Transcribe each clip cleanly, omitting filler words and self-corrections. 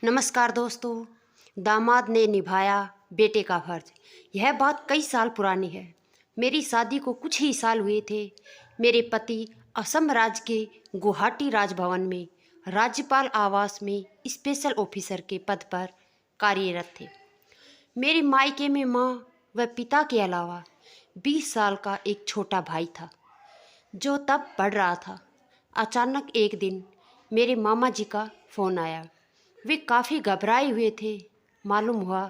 नमस्कार दोस्तों। दामाद ने निभाया बेटे का फर्ज। यह बात कई साल पुरानी है। मेरी शादी को कुछ ही साल हुए थे। मेरे पति असम राज्य के गुवाहाटी राजभवन में राज्यपाल आवास में स्पेशल ऑफिसर के पद पर कार्यरत थे। मेरे मायके में माँ व पिता के अलावा 20 साल का एक छोटा भाई था जो तब पढ़ रहा था। अचानक एक दिन मेरे मामा जी का फ़ोन आया। वे काफ़ी घबराए हुए थे। मालूम हुआ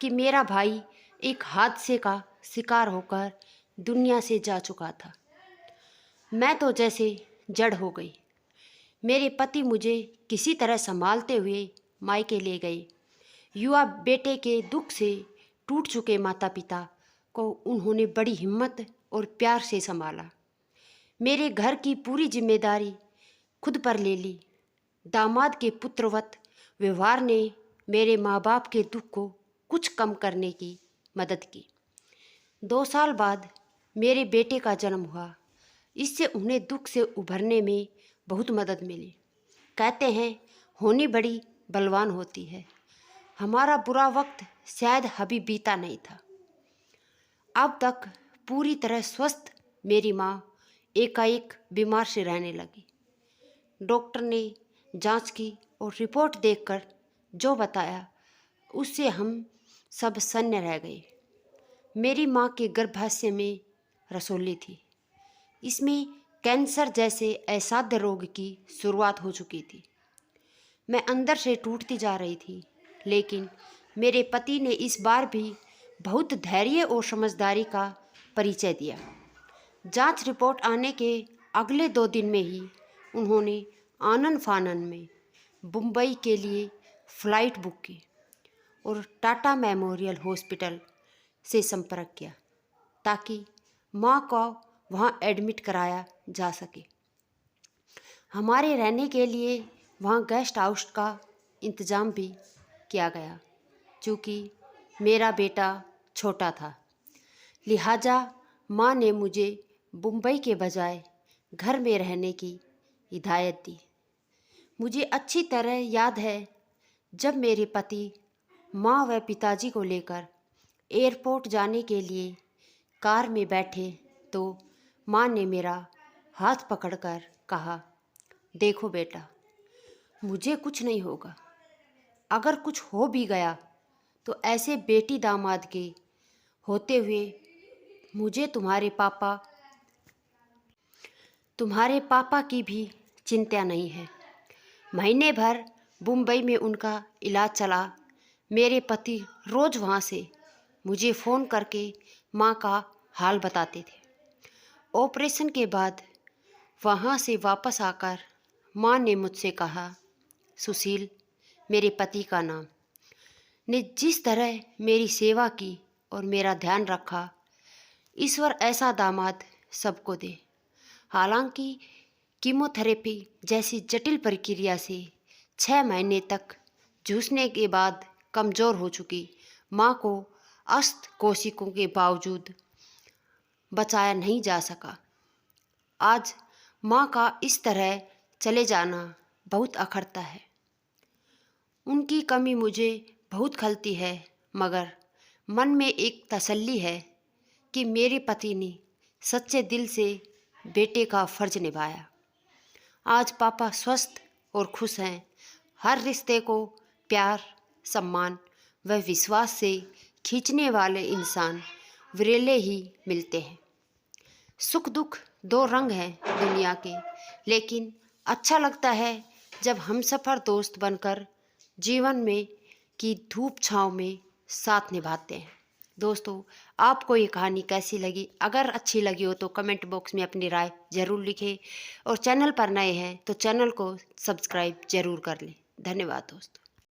कि मेरा भाई एक हादसे का शिकार होकर दुनिया से जा चुका था। मैं तो जैसे जड़ हो गई। मेरे पति मुझे किसी तरह संभालते हुए मायके ले गए। युवा बेटे के दुख से टूट चुके माता पिता को उन्होंने बड़ी हिम्मत और प्यार से संभाला। मेरे घर की पूरी जिम्मेदारी खुद पर ले ली। दामाद के पुत्रवत व्यवहार ने मेरे माँ बाप के दुख को कुछ कम करने की मदद की। 2 साल बाद मेरे बेटे का जन्म हुआ। इससे उन्हें दुख से उभरने में बहुत मदद मिली। कहते हैं होनी बड़ी बलवान होती है। हमारा बुरा वक्त शायद अभी बीता नहीं था। अब तक पूरी तरह स्वस्थ मेरी माँ एकाएक बीमार से रहने लगी। डॉक्टर ने जांच की और रिपोर्ट देखकर जो बताया उससे हम सब सन्न रह गए। मेरी माँ के गर्भाशय में रसोली थी। इसमें कैंसर जैसे असाध्य रोग की शुरुआत हो चुकी थी। मैं अंदर से टूटती जा रही थी, लेकिन मेरे पति ने इस बार भी बहुत धैर्य और समझदारी का परिचय दिया। जांच रिपोर्ट आने के अगले 2 दिन में ही उन्होंने आनन फानन में मुंबई के लिए फ़्लाइट बुक की और टाटा मेमोरियल हॉस्पिटल से संपर्क किया ताकि माँ को वहाँ एडमिट कराया जा सके। हमारे रहने के लिए वहाँ गेस्ट हाउस का इंतज़ाम भी किया गया। चूँकि मेरा बेटा छोटा था, लिहाजा माँ ने मुझे मुंबई के बजाय घर में रहने की हिदायत दी। मुझे अच्छी तरह याद है जब मेरे पति माँ व पिताजी को लेकर एयरपोर्ट जाने के लिए कार में बैठे तो माँ ने मेरा हाथ पकड़कर कहा, देखो बेटा, मुझे कुछ नहीं होगा। अगर कुछ हो भी गया तो ऐसे बेटी दामाद के होते हुए मुझे तुम्हारे पापा की भी चिंता नहीं है। महीने भर मुंबई में उनका इलाज चला। मेरे पति रोज़ वहाँ से मुझे फ़ोन करके माँ का हाल बताते थे। ऑपरेशन के बाद वहाँ से वापस आकर माँ ने मुझसे कहा, सुशील, मेरे पति का नाम, ने जिस तरह मेरी सेवा की और मेरा ध्यान रखा, ईश्वर ऐसा दामाद सबको दे। हालांकि कीमोथेरेपी जैसी जटिल प्रक्रिया से 6 महीने तक जूझने के बाद कमज़ोर हो चुकी माँ को अस्त कोशिकों के बावजूद बचाया नहीं जा सका। आज माँ का इस तरह चले जाना बहुत अखरता है। उनकी कमी मुझे बहुत खलती है, मगर मन में एक तसल्ली है कि मेरे पति ने सच्चे दिल से बेटे का फर्ज निभाया। आज पापा स्वस्थ और खुश हैं। हर रिश्ते को प्यार, सम्मान व विश्वास से खींचने वाले इंसान विरले ही मिलते हैं। सुख दुख 2 रंग हैं दुनिया के, लेकिन अच्छा लगता है जब हमसफ़र दोस्त बनकर जीवन में की धूप छाँव में साथ निभाते हैं। दोस्तों, आपको ये कहानी कैसी लगी? अगर अच्छी लगी हो तो कमेंट बॉक्स में अपनी राय ज़रूर लिखें और चैनल पर नए हैं तो चैनल को सब्सक्राइब ज़रूर कर लें। धन्यवाद दोस्तों।